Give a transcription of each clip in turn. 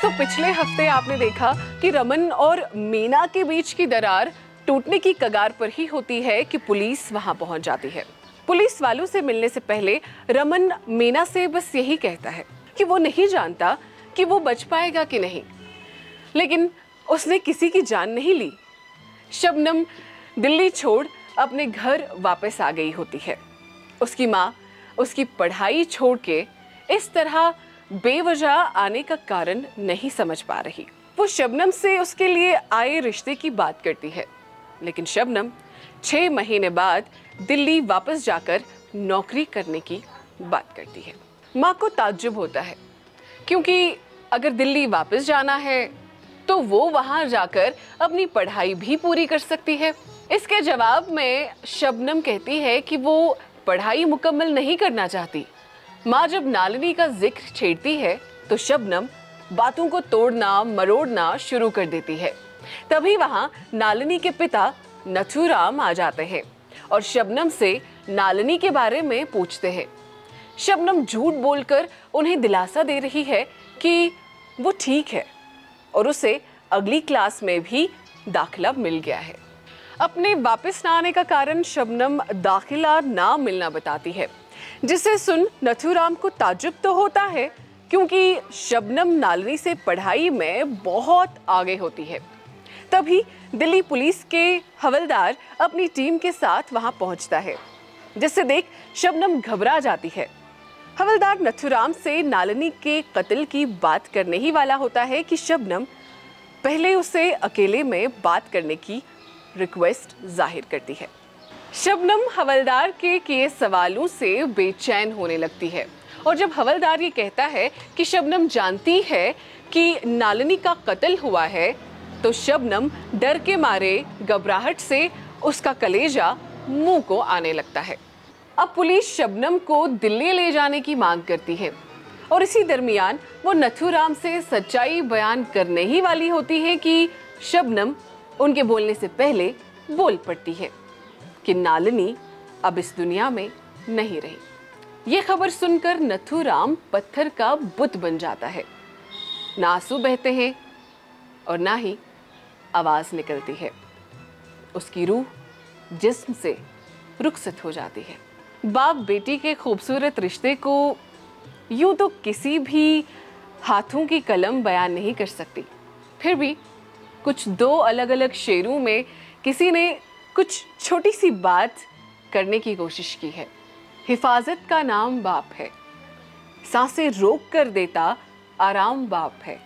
दोस्तों, पिछले हफ्ते आपने देखा कि रमन और मीना के बीच की दरार टूटने की कगार पर ही होती है कि पुलिस वहां पहुंच जाती है। पुलिस वालों से मिलने से पहले रमन मीना से बस यही कहता है कि वो नहीं जानता कि वो बच पाएगा कि नहीं, लेकिन उसने किसी की जान नहीं ली। शबनम दिल्ली छोड़ अपने घर वापस आ गई होती है। उसकी माँ उसकी पढ़ाई छोड़ के इस तरह बेवजह आने का कारण नहीं समझ पा रही। वो शबनम से उसके लिए आए रिश्ते की बात करती है, लेकिन शबनम 6 महीने बाद दिल्ली वापस जाकर नौकरी करने की बात करती है। माँ को ताज्जुब होता है, क्योंकि अगर दिल्ली वापस जाना है तो वो वहां जाकर अपनी पढ़ाई भी पूरी कर सकती है। इसके जवाब में शबनम कहती है कि वो पढ़ाई मुकम्मल नहीं करना चाहती। माँ जब नालिनी का जिक्र छेड़ती है तो शबनम बातों को तोड़ना मरोड़ना शुरू कर देती है। तभी वहां नालिनी के पिता नथुराम आ जाते हैं और शबनम से नालिनी के बारे में पूछते हैं। शबनम झूठ बोलकर उन्हें दिलासा दे रही है कि वो ठीक है और उसे अगली क्लास में भी दाखिला मिल गया है। अपने वापस न आने का कारण शबनम दाखिला ना मिलना बताती है, जिसे सुन नथुराम को ताज्जुब तो होता है, क्योंकि शबनम नालिनी से पढ़ाई में बहुत आगे होती है। तभी दिल्ली पुलिस के हवलदार अपनी टीम के साथ वहां पहुंचता है, जिसे देख शबनम घबरा जाती है। हवलदार नथुराम से नालिनी के कत्ल की बात करने ही वाला होता है कि शबनम पहले उसे अकेले में बात करने की रिक्वेस्ट जाहिर करती है। शबनम हवलदार के किए सवालों से बेचैन होने लगती है और जब हवलदार ये कहता है कि शबनम जानती है कि नालिनी का कत्ल हुआ है, तो शबनम डर के मारे घबराहट से उसका कलेजा मुंह को आने लगता है। अब पुलिस शबनम को दिल्ली ले जाने की मांग करती है और इसी दरमियान वो नथुराम से सच्चाई बयान करने ही वाली होती है कि शबनम उनके बोलने से पहले बोल पड़ती है कि नालिनी अब इस दुनिया में नहीं रही। ये खबर सुनकर नथुराम पत्थर का बुत बन जाता है। ना आंसू बहते हैं और ना ही आवाज निकलती है। उसकी रूह जिस्म से रुखसत हो जाती है। बाप बेटी के खूबसूरत रिश्ते को यूं तो किसी भी हाथों की कलम बयान नहीं कर सकती, फिर भी कुछ 2 अलग अलग शेरों में किसी ने कुछ छोटी सी बात करने की कोशिश की है। हिफाजत का नाम बाप है, सांसें रोक कर देता आराम बाप है।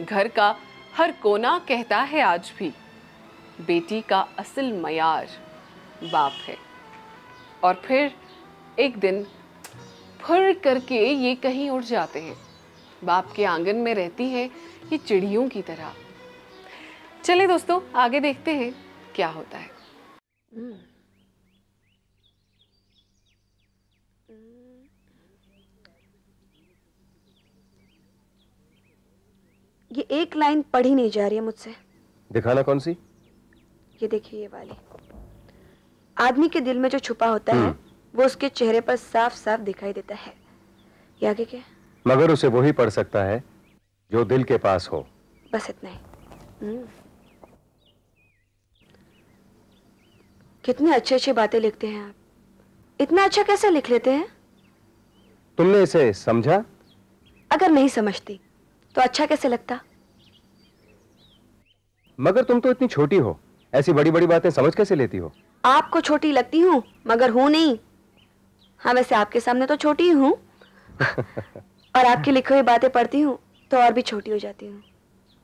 घर का हर कोना कहता है आज भी, बेटी का असल मयार बाप है। और फिर एक दिन फुर करके ये कहीं उड़ जाते हैं। बाप के आंगन में रहती है ये चिड़ियों की तरह। चलिए दोस्तों, आगे देखते हैं क्या होता है। ये एक लाइन पढ़ी नहीं जा रही है मुझसे। दिखाना कौन सी? ये देखिए, ये वाली। आदमी के दिल में जो छुपा होता है वो उसके चेहरे पर साफ साफ दिखाई देता है। ये आगे क्या? मगर उसे वही पढ़ सकता है जो दिल के पास हो। बस इतना ही। कितनी अच्छी अच्छी बातें लिखते हैं आप। इतना अच्छा कैसे लिख लेते हैं? तुमने इसे समझा? अगर नहीं समझती तो अच्छा कैसे लगता? मगर तुम तो इतनी छोटी हो, ऐसी बड़ी बड़ी बातें समझ कैसे लेती हो? आपको छोटी लगती हूँ मगर हूं नहीं। हाँ, वैसे आपके सामने तो छोटी ही हूँ और आपकी लिखी हुई बातें पढ़ती हूँ तो और भी छोटी हो जाती हूँ।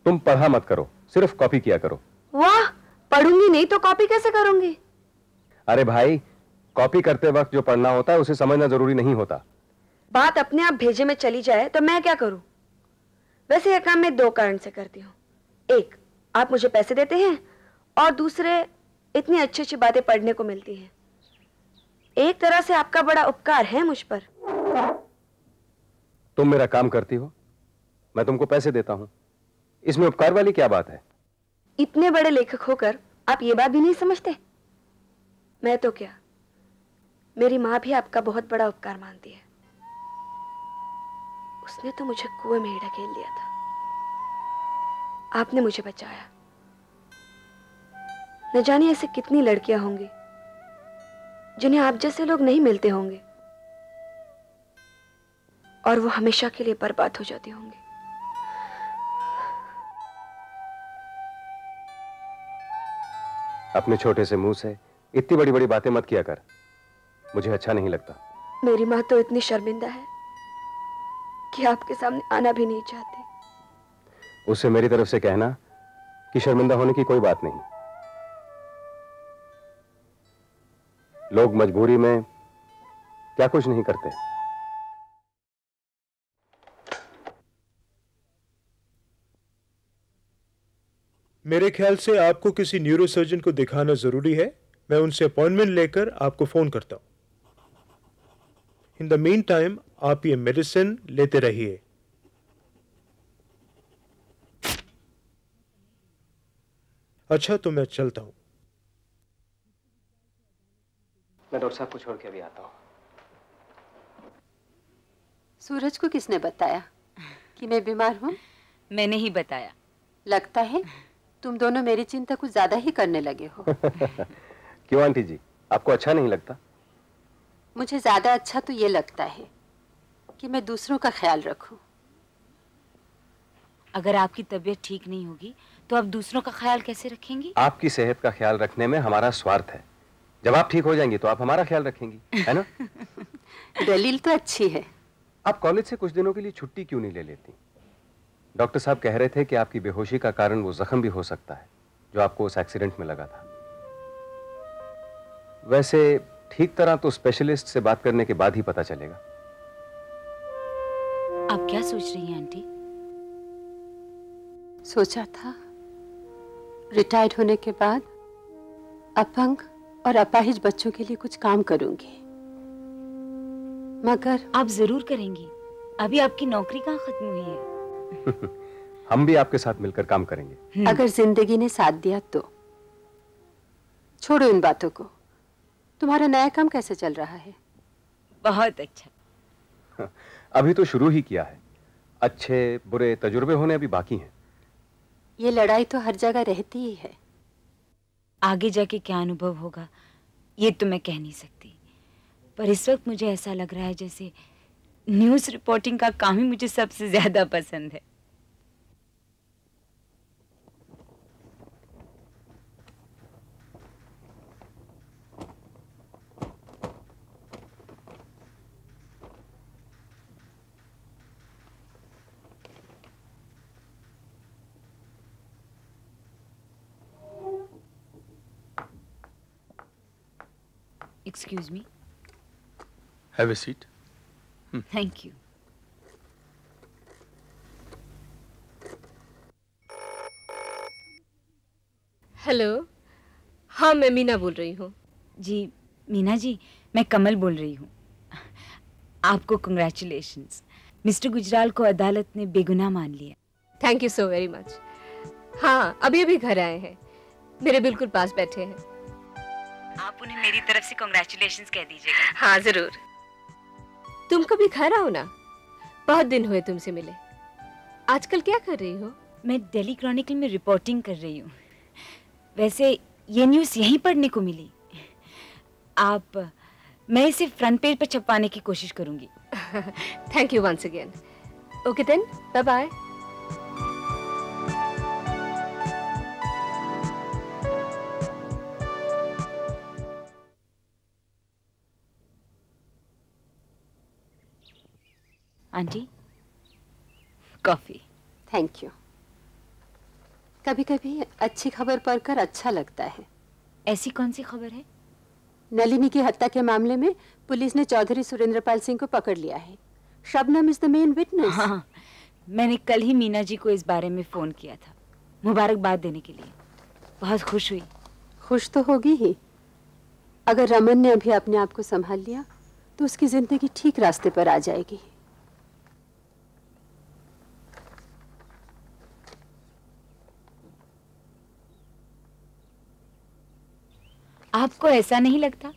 तुम पढ़ा मत करो, सिर्फ कॉपी किया करो। वाह, पढ़ूंगी नहीं तो कॉपी कैसे करूंगी? अरे भाई, कॉपी करते वक्त जो पढ़ना होता है उसे समझना जरूरी नहीं होता। बात अपने आप भेजे में चली जाए तो मैं क्या करूं? वैसे यह काम मैं 2 कारण से करती हूँ। एक, आप मुझे पैसे देते हैं और दूसरे, इतनी अच्छी अच्छी बातें पढ़ने को मिलती हैं। एक तरह से आपका बड़ा उपकार है मुझ पर। तुम मेरा काम करती हो, मैं तुमको पैसे देता हूं, इसमें उपकार वाली क्या बात है? इतने बड़े लेखक होकर आप ये बात भी नहीं समझते? मैं तो क्या, मेरी माँ भी आपका बहुत बड़ा उपकार मानती है। उसने तो मुझे कुएं में ही ढकेल दिया था। आपने मुझे बचाया। न जाने ऐसे कितनी लड़कियां होंगी जिन्हें आप जैसे लोग नहीं मिलते होंगे और वो हमेशा के लिए बर्बाद हो जाती होंगी। अपने छोटे से मुंह से इतनी बड़ी बड़ी बातें मत किया कर, मुझे अच्छा नहीं लगता। मेरी माँ तो इतनी शर्मिंदा है कि आपके सामने आना भी नहीं चाहती। उससे मेरी तरफ से कहना कि शर्मिंदा होने की कोई बात नहीं। लोग मजबूरी में क्या कुछ नहीं करते। मेरे ख्याल से आपको किसी न्यूरोसर्जन को दिखाना जरूरी है। मैं उनसे अपॉइंटमेंट लेकर आपको फोन करता हूं। इन द मीन टाइम आप ये मेडिसिन लेते रहिए। अच्छा, तो मैं चलता हूं। मैं डॉक्टर साहब को छोड़ के अभी आता हूं। सूरज को किसने बताया कि मैं बीमार हूं? मैंने ही बताया। लगता है तुम दोनों मेरी चिंता कुछ ज्यादा ही करने लगे हो। क्यों आंटी जी, आपको अच्छा नहीं लगता? मुझे ज्यादा अच्छा तो ये लगता है कि मैं दूसरों का ख्याल रखूं। अगर आपकी तबीयत ठीक नहीं होगी तो आप दूसरों का ख्याल कैसे रखेंगी? आपकी सेहत का ख्याल रखने में हमारा स्वार्थ है। जब आप ठीक हो जाएंगी तो आप हमारा ख्याल रखेंगी, है ना? दलील तो अच्छी है। आप कॉलेज से कुछ दिनों के लिए छुट्टी क्यों नहीं ले लेती? डॉक्टर साहब कह रहे थे कि आपकी बेहोशी का कारण वो जख्म भी हो सकता है जो आपको उस एक्सीडेंट में लगा था। वैसे ठीक तरह तो स्पेशलिस्ट से बात करने के बाद ही पता चलेगा। आप क्या सोच रही हैं आंटी? सोचा था रिटायर्ड होने के बाद अपंग और अपाहिज बच्चों के लिए कुछ काम करूंगी, मगर आप जरूर करेंगी। अभी आपकी नौकरी कहाँ खत्म हुई है? हम भी आपके साथ मिलकर काम करेंगे। अगर जिंदगी ने साथ दिया तो। छोड़ो इन बातों को। तुम्हारा नया काम कैसे चल रहा है? बहुत अच्छा। अभी तो शुरू ही किया है। अच्छे बुरे तजुर्बे होने अभी बाकी हैं। ये लड़ाई तो हर जगह रहती ही है। आगे जाके क्या अनुभव होगा ये तो मैं कह नहीं सकती, पर इस वक्त मुझे ऐसा लग रहा है जैसे न्यूज़ रिपोर्टिंग का काम ही मुझे सबसे ज्यादा पसंद है। Excuse me. Have a seat. Thank you. Hello, हाँ मैं मीना बोल रही हूँ। जी मीना जी, मैं कमल बोल रही हूँ। आपको कंग्रेचुलेशंस। मिस्टर गुजराल को अदालत ने बेगुनाह मान लिया। Thank you so very much. हाँ, अभी अभी घर आए हैं, मेरे बिल्कुल पास बैठे हैं। आप उन्हें मेरी तरफ से कंग्रेचुलेशंस कह दीजिएगा। हाँ जरूर। तुम कभी घर आओ ना, बहुत दिन हुए तुमसे मिले। आजकल क्या कर रही हो? मैं दिल्ली क्रॉनिकल में रिपोर्टिंग कर रही हूँ। वैसे ये न्यूज़ यहीं पढ़ने को मिली। मैं इसे फ्रंट पेज पर छपवाने की कोशिश करूंगी। Thank you once again. Okay then, bye bye. Aunty, coffee. Thank you. कभी कभी अच्छी खबर पढ़कर अच्छा लगता है। ऐसी कौन सी खबर है? नलिनी की हत्या के मामले में पुलिस ने चौधरी सुरेंद्रपाल सिंह को पकड़ लिया है। Shabnam is the main witness. हाँ, मैंने कल ही मीना जी को इस बारे में फोन किया था, मुबारकबाद देने के लिए। बहुत खुश हुई। खुश तो होगी ही। अगर रमन ने अभी अपने आप को संभाल लिया तो उसकी जिंदगी ठीक रास्ते पर आ जाएगी। आपको ऐसा नहीं लगता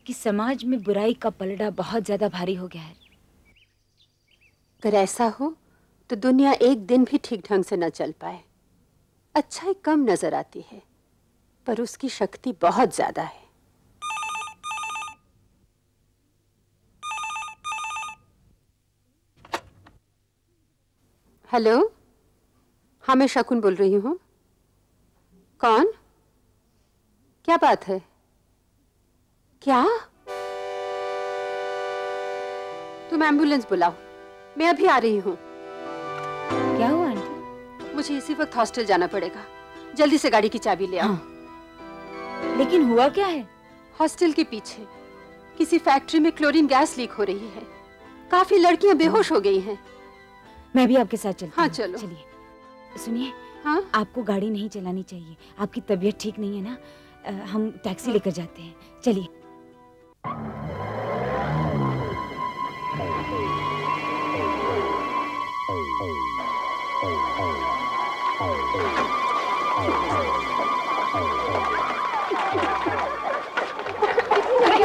कि समाज में बुराई का पलड़ा बहुत ज्यादा भारी हो गया है? अगर ऐसा हो तो दुनिया एक दिन भी ठीक ढंग से न चल पाए। अच्छाई कम नजर आती है, पर उसकी शक्ति बहुत ज्यादा है। हेलो, हाँ मैं शकुन बोल रही हूँ। कौन? क्या बात है? क्या? तुम एम्बुलेंस बुलाओ, मैं अभी आ रही हूँ। क्या हुआ आंटी? मुझे इसी वक्त हॉस्टल जाना पड़ेगा। जल्दी से गाड़ी की चाबी ले आओ। हाँ। लेकिन हुआ क्या है? हॉस्टल के पीछे किसी फैक्ट्री में क्लोरीन गैस लीक हो रही है। काफी लड़कियां बेहोश हो गई हैं। मैं भी आपके साथ चलती हाँ हूँ। चलो। चलिए। सुनिए, हाँ? आपको गाड़ी नहीं चलानी चाहिए। आपकी तबीयत ठीक नहीं है ना? हम टैक्सी लेकर जाते हैं। चलिए।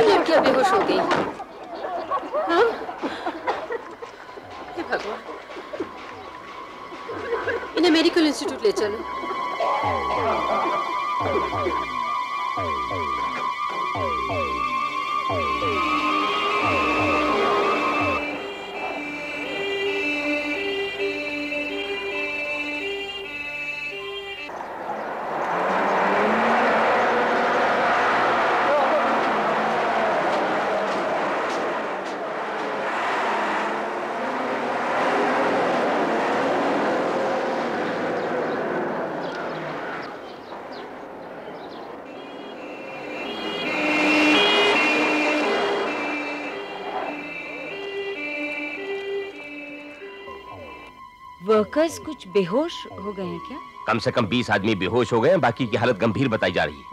लड़कियां बेहोश हो गई। हाँ? हे भगवान, इन्हें मेडिकल इंस्टीट्यूट ले चलो। वर्कर्स कुछ बेहोश हो गए हैं क्या? कम से कम 20 आदमी बेहोश हो गए हैं, बाकी की हालत गंभीर बताई जा रही है।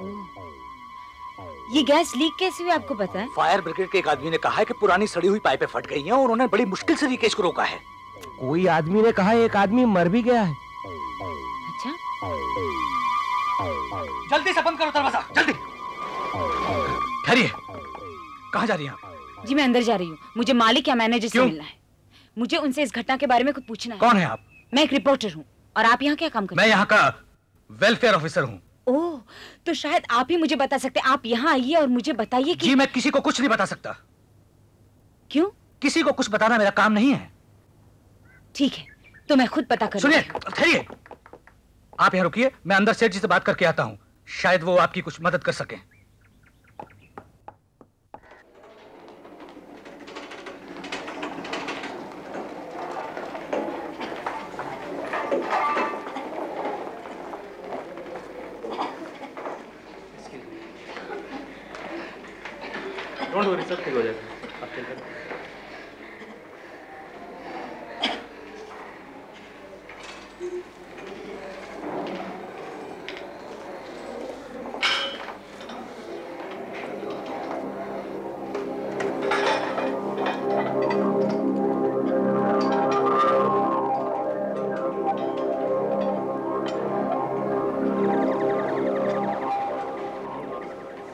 ये गैस लीक कैसे हुई आपको पता है? फायर ब्रिगेड के एक आदमी ने कहा है कि पुरानी सड़ी हुई पाइपें फट गई हैं और उन्होंने बड़ी मुश्किल से लीकेज को रोका है। कोई आदमी ने कहा एक आदमी मर भी गया है। अच्छा, जल्दी से बंद करो दरवाजा, जल्दी। ठहरिए, कहाँ जा रही हैं आप? जी मैं अंदर जा रही हूँ। मुझे मालिक या मैनेजर से मिलना है। मुझे उनसे इस घटना के बारे में कुछ पूछना है। कौन है आप? मैं एक रिपोर्टर हूँ। और आप यहाँ क्या काम करते हैं? मैं यहाँ का वेलफेयर ऑफिसर हूँ। ओह, तो शायद आप ही मुझे बता सकते हैं। आप यहाँ आइए और मुझे बताइए कि... जी मैं किसी को कुछ नहीं बता सकता। क्यों? किसी को कुछ बताना मेरा काम नहीं है। ठीक है, तो मैं खुद पता करूँ। सुनिए, ठहरिए, आप यहाँ रुकिए, मैं अंदर सेठ जी से बात करके आता हूँ। शायद वो आपकी कुछ मदद कर सकें। डोंट वरी, सब ठीक हो जाएगा। आप चिंता मत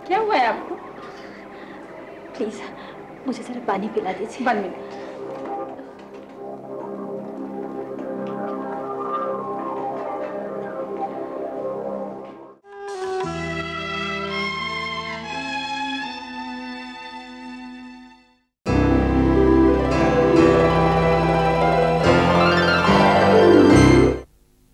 क्या हुआ है आपको? प्लीज मुझे जरा पानी पिला दीजिए। 1 मिनट।